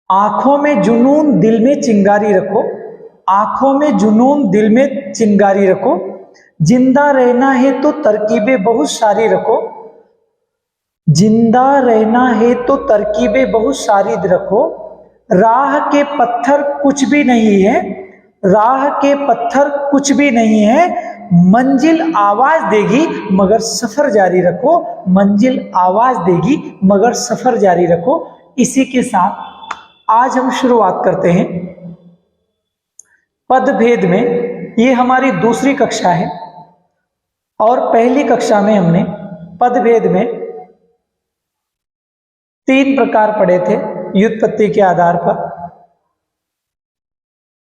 आंखों में जुनून दिल में चिंगारी रखो, आंखों में जुनून दिल में चिंगारी रखो, जिंदा रहना है तो तरकीबें बहुत सारी रखो, जिंदा रहना है तो तरकीबें बहुत सारी रखो, राह के पत्थर कुछ भी नहीं है, राह के पत्थर कुछ भी नहीं है, मंजिल आवाज देगी मगर सफर जारी रखो, मंजिल आवाज देगी मगर सफर जारी रखो। इसी के साथ आज हम शुरुआत करते हैं पदभेद में। ये हमारी दूसरी कक्षा है और पहली कक्षा में हमने पदभेद में 3 प्रकार पढ़े थे व्युत्पत्ति के आधार पर,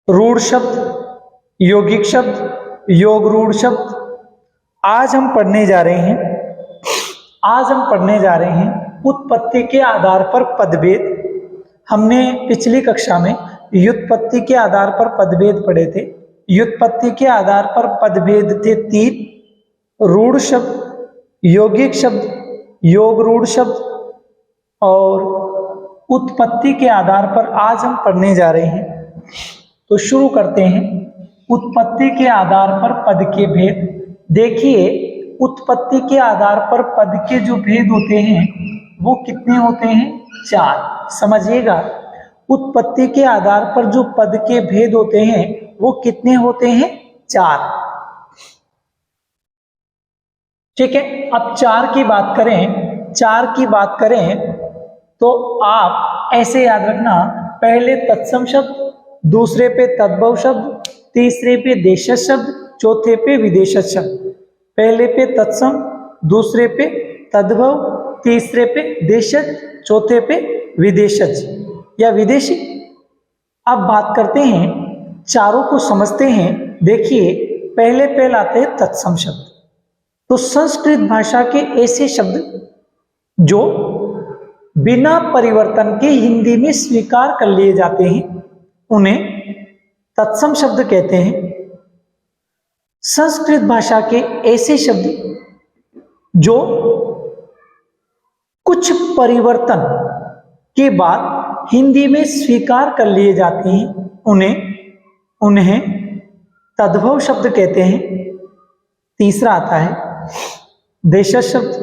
रूढ़ शब्द, यौगिक शब्द, योग रूढ़ शब्द। आज हम पढ़ने जा रहे हैं उत्पत्ति के आधार पर पदभेद। हमने पिछली कक्षा में व्युत्पत्ति के आधार पर पदभेद पढ़े थे। व्युत्पत्ति के आधार पर पदभेद थे 3, रूढ़ शब्द, यौगिक शब्द, योग रूढ़ शब्द, और उत्पत्ति के आधार पर आज हम पढ़ने जा रहे हैं। तो शुरू करते हैं उत्पत्ति के आधार पर पद के भेद। देखिए, उत्पत्ति के आधार पर पद के जो भेद होते हैं वो कितने होते हैं? 4। समझिएगा, उत्पत्ति के आधार पर जो पद के भेद होते हैं वो कितने होते हैं? 4। ठीक है। अब 4 की बात करें तो आप ऐसे याद रखना, पहले तत्सम शब्द, दूसरे पे तद्भव शब्द, तीसरे पे देशज शब्द, चौथे पे विदेशज शब्द। पहले पे तत्सम, दूसरे पे तद्भव, तीसरे पे देशज, चौथे पे विदेशज या विदेशी। अब बात करते हैं, चारों को समझते हैं। देखिए, पहले आते हैं तत्सम शब्द। तो संस्कृत भाषा के ऐसे शब्द जो बिना परिवर्तन के हिंदी में स्वीकार कर लिए जाते हैं उन्हें तत्सम शब्द कहते हैं। संस्कृत भाषा के ऐसे शब्द जो कुछ परिवर्तन के बाद हिंदी में स्वीकार कर लिए जाते हैं उन्हें तद्भव शब्द कहते हैं। तीसरा आता है देशज शब्द।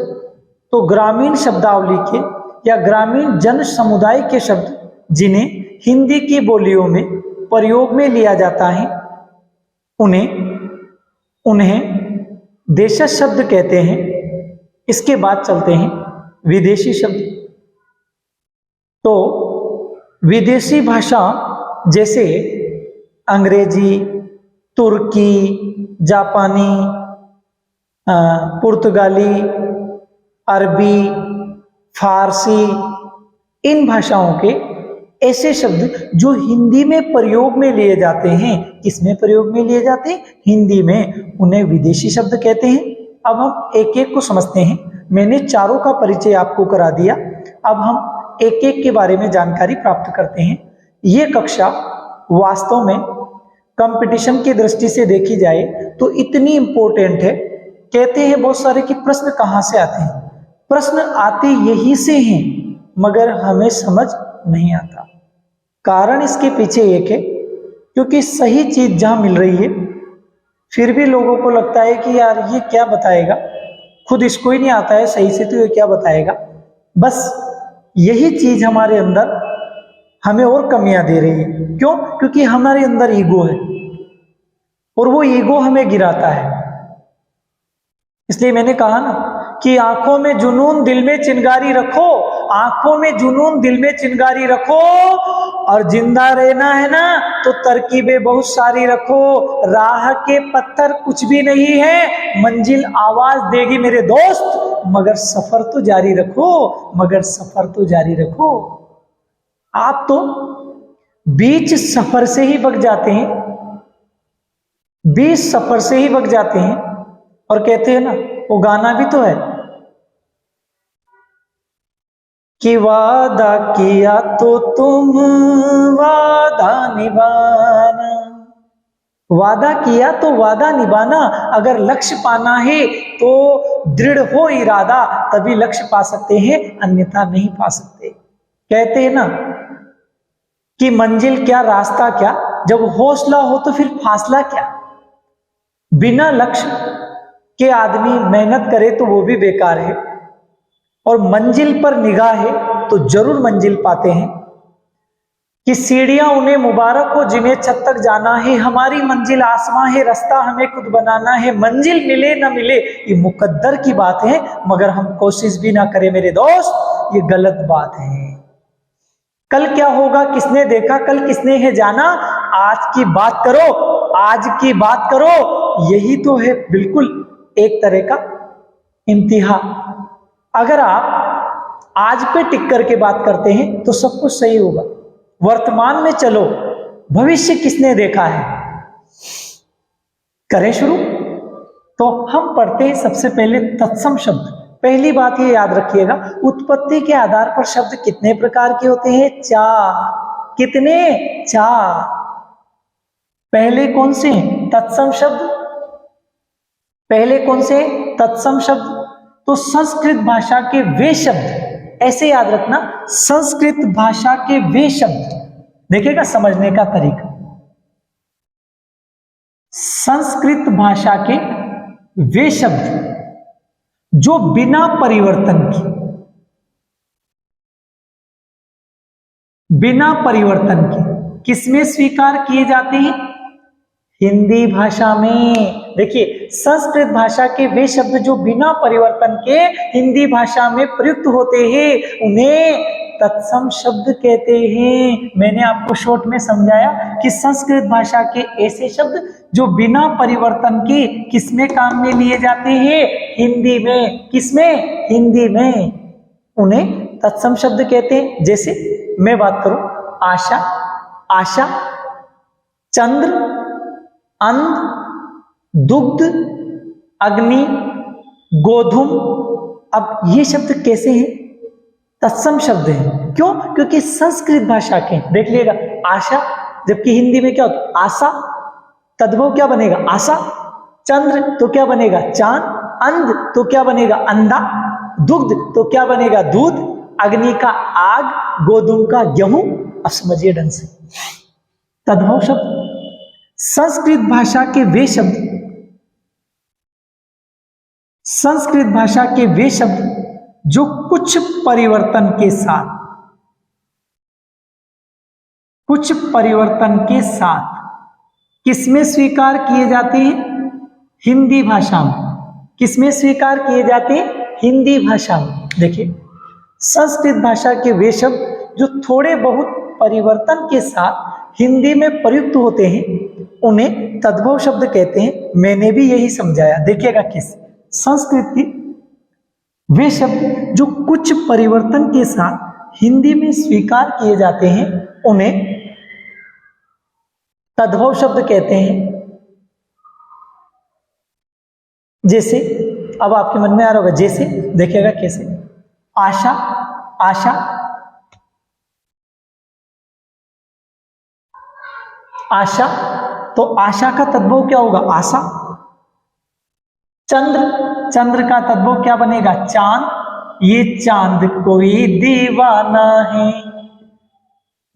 तो ग्रामीण शब्दावली के या ग्रामीण जन समुदाय के शब्द जिन्हें हिंदी की बोलियों में प्रयोग में लिया जाता है उन्हें देशज शब्द कहते हैं। इसके बाद चलते हैं विदेशी शब्द। तो विदेशी भाषा जैसे अंग्रेजी, तुर्की, जापानी, पुर्तगाली, अरबी, फारसी, इन भाषाओं के ऐसे शब्द जो हिंदी में प्रयोग में लिए जाते हैं। किसमें प्रयोग में लिए जाते हैं? हिंदी में। उन्हें विदेशी शब्द कहते हैं। अब हम एक एक को समझते हैं। मैंने चारों का परिचय आपको करा दिया। अब हम एक एक के बारे में जानकारी प्राप्त करते हैं। ये कक्षा वास्तव में कंपटीशन की दृष्टि से देखी जाए तो इतनी इंपॉर्टेंट है। कहते हैं बहुत सारे कि प्रश्न कहाँ से आते हैं। प्रश्न आते यही से हैं मगर हमें समझ नहीं आता। कारण इसके पीछे एक है, क्योंकि सही चीज जहां मिल रही है फिर भी लोगों को लगता है कि यार ये क्या बताएगा, खुद इसको ही नहीं आता है सही से, तो ये क्या बताएगा। बस यही चीज हमारे अंदर हमें और कमियां दे रही है। क्यों? क्योंकि हमारे अंदर ईगो है और वो ईगो हमें गिराता है। इसलिए मैंने कहा ना कि आंखों में जुनून दिल में चिंगारी रखो, आंखों में जुनून दिल में चिंगारी रखो, और जिंदा रहना है ना तो तरकीबें बहुत सारी रखो। राह के पत्थर कुछ भी नहीं है, मंजिल आवाज देगी मेरे दोस्त, मगर सफर तो जारी रखो, मगर सफर तो जारी रखो। आप तो बीच सफर से ही भग जाते हैं, बीच सफर से ही भग जाते हैं। और कहते हैं ना, वो गाना भी तो है कि वादा किया तो तुम वादा निभाना, वादा किया तो वादा निभाना। अगर लक्ष्य पाना है तो दृढ़ हो इरादा, तभी लक्ष्य पा सकते हैं, अन्यथा नहीं पा सकते। कहते हैं ना कि मंजिल क्या रास्ता क्या, जब हौसला हो तो फिर फासला क्या। बिना लक्ष्य के आदमी मेहनत करे तो वो भी बेकार है, और मंजिल पर निगाह है तो जरूर मंजिल पाते हैं। कि सीढ़ियां उन्हें मुबारक हो जिन्हें छत तक जाना है, हमारी मंजिल आसमां है, रास्ता हमें खुद बनाना है। मंजिल मिले न मिले ये मुकद्दर की बात है, मगर हम कोशिश भी ना करें मेरे दोस्त ये गलत बात है। कल क्या होगा किसने देखा, कल किसने है जाना, आज की बात करो, आज की बात करो, यही तो है बिल्कुल एक तरह का इम्तिहा। अगर आप आज पे टिक करके बात करते हैं तो सब कुछ सही होगा। वर्तमान में चलो, भविष्य किसने देखा है। करें शुरू। तो हम पढ़ते हैं सबसे पहले तत्सम शब्द। पहली बात ये याद रखिएगा, उत्पत्ति के आधार पर शब्द कितने प्रकार के होते हैं, 4। कितने, 4। पहले कौन से, तत्सम शब्द। पहले कौन से, तत्सम शब्द। तो संस्कृत भाषा के वे शब्द, ऐसे याद रखना, संस्कृत भाषा के वे शब्द। देखिएगा समझने का तरीका, संस्कृत भाषा के वे शब्द जो बिना परिवर्तन के, बिना परिवर्तन के किसमें स्वीकार किए जाते हैं, हिंदी भाषा में। देखिए संस्कृत भाषा के वे शब्द जो बिना परिवर्तन के हिंदी भाषा में प्रयुक्त होते हैं उन्हें तत्सम शब्द कहते हैं। मैंने आपको शॉर्ट में समझाया कि संस्कृत भाषा के ऐसे शब्द जो बिना परिवर्तन के किसमें काम में लिए जाते हैं, हिंदी में। किसमें, हिंदी में, उन्हें तत्सम शब्द कहते हैं। जैसे मैं बात करूं, आशा, आशा, चंद्र, अंध, दुग्ध, अग्नि, गोधूम। अब ये शब्द कैसे हैं, तत्सम शब्द हैं। क्यों, क्योंकि संस्कृत भाषा के। देख लीजिएगा, आशा, जबकि हिंदी में क्या होता, आशा, तद्भव क्या बनेगा, आशा। चंद्र तो क्या बनेगा, चांद। अंध तो क्या बनेगा, अंधा। दुग्ध तो क्या बनेगा, दूध। अग्नि का आग, गोधूम का गेहूं। अब समझिए ढंग से, तद्भव शब्द। संस्कृत भाषा के वे शब्द, संस्कृत भाषा के वे शब्द जो कुछ परिवर्तन के साथ, कुछ परिवर्तन के साथ किसमें स्वीकार किए जाते हैं, हिंदी भाषा में। किसमें स्वीकार किए जाते हैं, हिंदी भाषा में। देखिए संस्कृत भाषा के वे शब्द जो थोड़े बहुत परिवर्तन के साथ हिंदी में प्रयुक्त होते हैं उन्हें तद्भव शब्द कहते हैं। मैंने भी यही समझाया, देखिएगा किस, संस्कृत की वे शब्द जो कुछ परिवर्तन के साथ हिंदी में स्वीकार किए जाते हैं उन्हें तद्भव शब्द कहते हैं। जैसे, अब आपके मन में आ रहा होगा, जैसे देखिएगा कैसे, आशा, आशा, आशा, तो आशा का तद्भव क्या होगा, आशा। चंद्र, चंद्र का तद्भव क्या बनेगा, चांद। ये चांद कोई दीवाना है,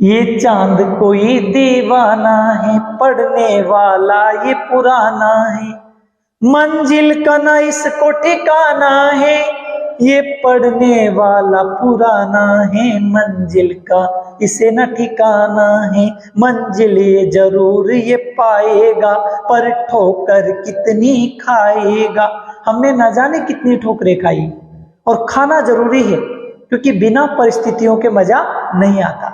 ये चांद कोई दीवाना है, पढ़ने वाला ये पुराना है, मंजिल का ना इसको ठिकाना है, ये पढ़ने वाला पुराना है, मंजिल का इसे न ठिकाना है, मंजिल ये जरूर ये पाएगा, पर ठोकर कितनी खाएगा। हमने न जाने कितनी ठोकरें खाई, और खाना जरूरी है क्योंकि बिना परिस्थितियों के मजा नहीं आता।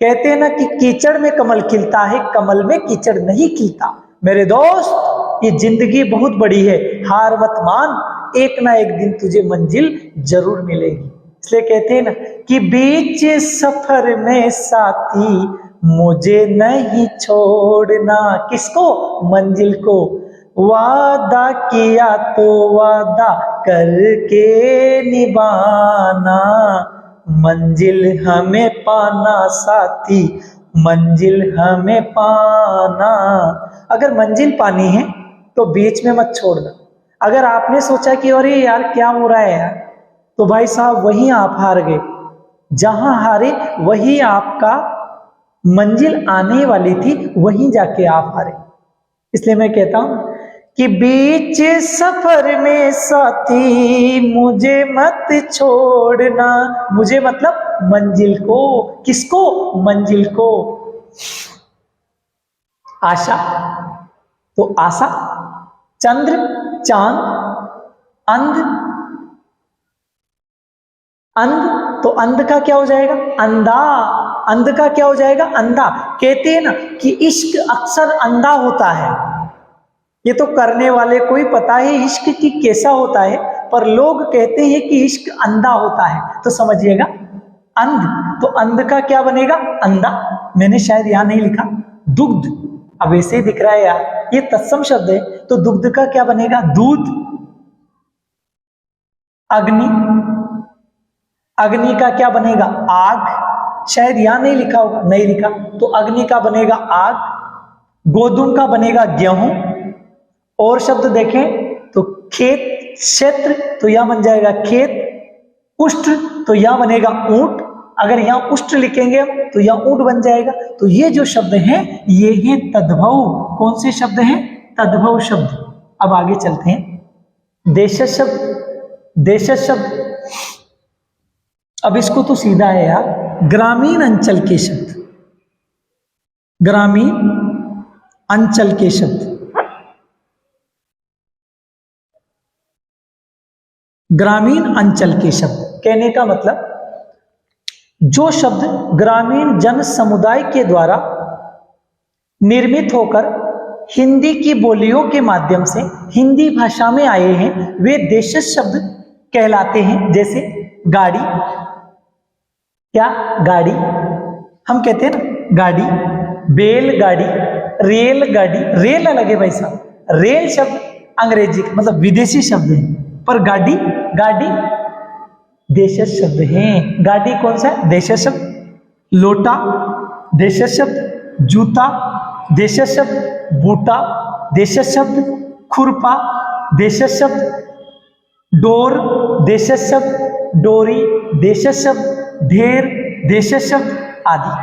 कहते हैं ना कि कीचड़ में कमल खिलता है, कमल में कीचड़ नहीं खिलता। मेरे दोस्त ये जिंदगी बहुत बड़ी है, हार मत मान, एक ना एक दिन तुझे मंजिल जरूर मिलेगी। इसलिए कहते हैं ना कि बीच सफर में साथी मुझे नहीं छोड़ना, किसको, मंजिल को, वादा किया तो वादा करके निभाना, मंजिल हमें पाना साथी, मंजिल हमें पाना। अगर मंजिल पानी है तो बीच में मत छोड़ना। अगर आपने सोचा कि अरे यार क्या हो रहा है यार, तो भाई साहब वहीं आप हार गए। जहां हारे वहीं आपका मंजिल आने वाली थी वहीं जाके आप हारे। इसलिए मैं कहता हूं कि बीच सफर में साथी मुझे मत छोड़ना। मुझे मतलब मंजिल को, किसको? मंजिल को। आशा, तो आशा, चंद्र, चांद, अंध, अंध, तो अंध का क्या हो जाएगा? अंधा। अंध का क्या हो जाएगा? अंधा। कहते हैं ना कि इश्क अक्सर अंधा होता है। ये तो करने वाले को ही पता है इश्क की कैसा होता है, पर लोग कहते हैं कि इश्क अंधा होता है। तो समझिएगा, अंध, तो अंध का क्या बनेगा? अंधा। मैंने शायद यहां नहीं लिखा, दुग्ध। अब ऐसे ही दिख रहा है यार, ये तत्सम शब्द है, तो दुग्ध का क्या बनेगा? दूध। अग्नि, अग्नि का क्या बनेगा? आग। शायद यहां नहीं लिखा होगा, नहीं लिखा, तो अग्नि का बनेगा आग। गोधूम का बनेगा गेहूं। और शब्द देखें तो खेत, क्षेत्र, तो यहां बन जाएगा खेत। उष्ट्र, तो यहां बनेगा ऊंट। अगर यहां उष्ट्र लिखेंगे तो यहां ऊंट बन जाएगा। तो ये जो शब्द हैं ये हैं तद्भव। कौन से शब्द हैं? तद्भव शब्द। अब आगे चलते हैं। देशज शब्द, देशज शब्द, अब इसको तो सीधा है यार, ग्रामीण अंचल के शब्द, ग्रामीण अंचल के शब्द, ग्रामीण अंचल के शब्द। कहने का मतलब जो शब्द ग्रामीण जन समुदाय के द्वारा निर्मित होकर हिंदी की बोलियों के माध्यम से हिंदी भाषा में आए हैं वे देशज शब्द कहलाते हैं। जैसे गाड़ी, क्या? गाड़ी, हम कहते हैं ना गाड़ी, बैलगाड़ी, रेलगाड़ी। रेल अलग है भाई साहब, रेल शब्द अंग्रेजी मतलब विदेशी शब्द है, पर गाड़ी, गाड़ी देशज शब्द है। गाड़ी कौन सा है? देशज शब्द। लोटा देशज शब्द। जूता देशज शब्द। बूटा देशज शब्द। खुरपा देशज शब्द। डोर देशज शब्द। डोरी देशज शब्द। ढेर देशज शब्द आदि।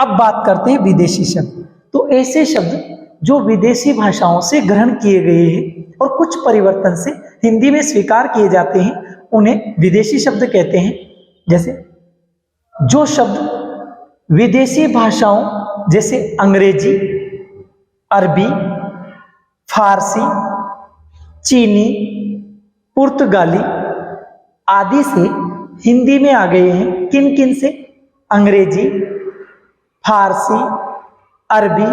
अब बात करते हैं विदेशी शब्द। तो ऐसे शब्द जो विदेशी भाषाओं से ग्रहण किए गए हैं और कुछ परिवर्तन से हिंदी में स्वीकार किए जाते हैं उन्हें विदेशी शब्द कहते हैं। जैसे जो शब्द विदेशी भाषाओं जैसे अंग्रेजी, अरबी, फारसी, चीनी, पुर्तगाली आदि से हिंदी में आ गए हैं। किन किन से? अंग्रेजी, फारसी, अरबी,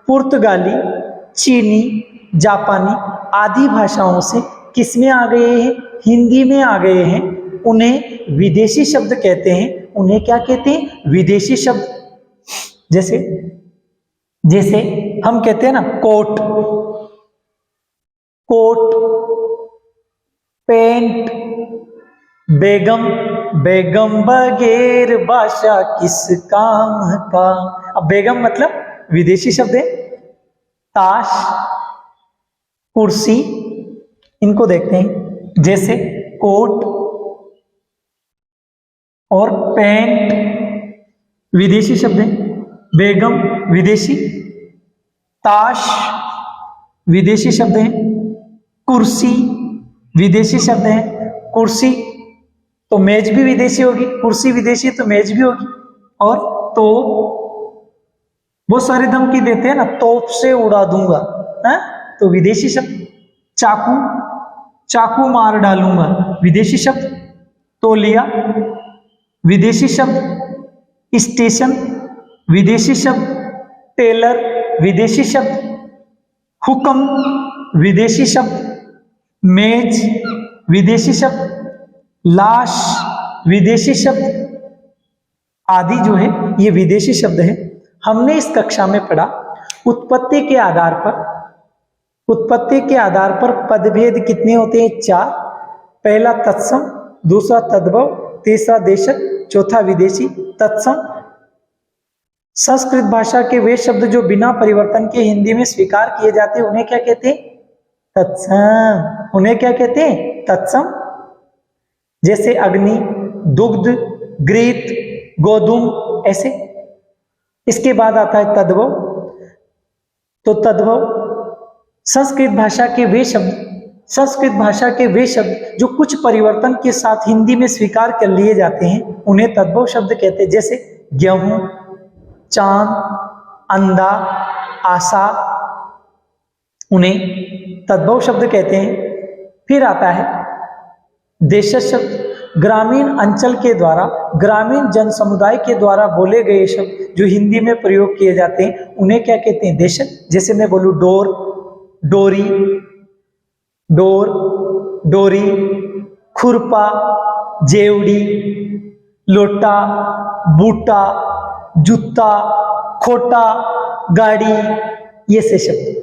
पुर्तगाली, चीनी, जापानी आदि भाषाओं से किस में आ गए हैं? हिंदी में आ गए हैं। उन्हें विदेशी शब्द कहते हैं। उन्हें क्या कहते हैं? विदेशी शब्द। जैसे जैसे हम कहते हैं ना कोट, कोट, पैंट, बेगम, बेगम बगैर भाषा किस काम का। अब बेगम मतलब विदेशी शब्द है। ताश, कुर्सी, इनको देखते हैं। जैसे कोट और पैंट विदेशी शब्द है। बेगम विदेशी, ताश विदेशी शब्द है, कुर्सी विदेशी शब्द है। कुर्सी तो मेज भी विदेशी होगी, कुर्सी विदेशी तो मेज भी होगी। और तोप, बहुत सारे धमकी देते हैं ना, तोप से उड़ा दूंगा, है? तो विदेशी शब्द। चाकू, चाकू मार डालूंगा विदेशी शब्द। तौलिया विदेशी शब्द। स्टेशन विदेशी शब्द। टेलर विदेशी शब्द। हुक्म विदेशी शब्द। मेज विदेशी शब्द। लाश विदेशी शब्द आदि जो है ये विदेशी शब्द है। हमने इस कक्षा में पढ़ा उत्पत्ति के आधार पर, उत्पत्ति के आधार पर पदभेद कितने होते हैं? 4। पहला तत्सम, दूसरा तद्भव, तीसरा देशज, चौथा विदेशी। तत्सम संस्कृत भाषा के वे शब्द जो बिना परिवर्तन के हिंदी में स्वीकार किए जाते हैं उन्हें क्या कहते हैं? तत्सम। उन्हें क्या कहते हैं? तत्सम। जैसे अग्नि, दुग्ध, घृत, गोधूम, ऐसे। इसके बाद आता है तद्भव। तो तद्भव संस्कृत भाषा के वे शब्द जो कुछ परिवर्तन के साथ हिंदी में स्वीकार कर लिए जाते हैं उन्हें तद्भव शब्द कहते हैं। जैसे गेहूं, चांद, अंधा, आशा, उन्हें तद्भव शब्द कहते हैं। फिर आता है देशज शब्द। ग्रामीण अंचल के द्वारा, ग्रामीण जन समुदाय के द्वारा बोले गए शब्द जो हिंदी में प्रयोग किए जाते हैं उन्हें क्या कहते हैं? देशज। जैसे मैं बोलूं डोर, डोरी, डोर, डोरी, खुरपा, जेवड़ी, लोटा, बूटा, जूता, खोटा, गाड़ी, ये से शब्द।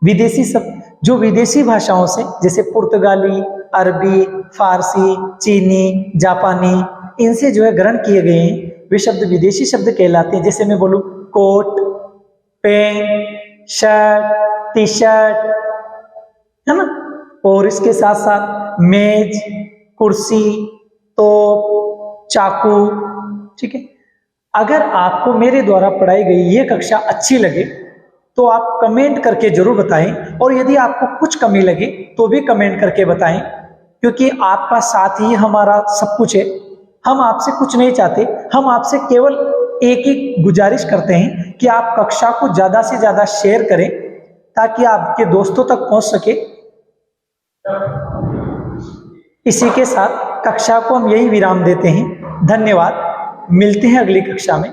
विदेशी शब्द जो विदेशी भाषाओं से, जैसे पुर्तगाली, अरबी, फारसी, चीनी, जापानी, इनसे जो है ग्रहण किए गए हैं वे शब्द विदेशी शब्द कहलाते हैं। जैसे मैं बोलूं coat, pant, shirt, T shirt, है ना। और इसके साथ साथ मेज, कुर्सी, तोप, चाकू, ठीक है। अगर आपको मेरे द्वारा पढ़ाई गई ये कक्षा अच्छी लगे तो आप कमेंट करके जरूर बताएं, और यदि आपको कुछ कमी लगे तो भी कमेंट करके बताएं, क्योंकि आपका साथ ही हमारा सब कुछ है। हम आपसे कुछ नहीं चाहते, हम आपसे केवल एक ही गुजारिश करते हैं कि आप कक्षा को ज्यादा से ज्यादा शेयर करें ताकि आपके दोस्तों तक पहुंच सके। इसी के साथ कक्षा को हम यही विराम देते हैं। धन्यवाद, मिलते हैं अगली कक्षा में।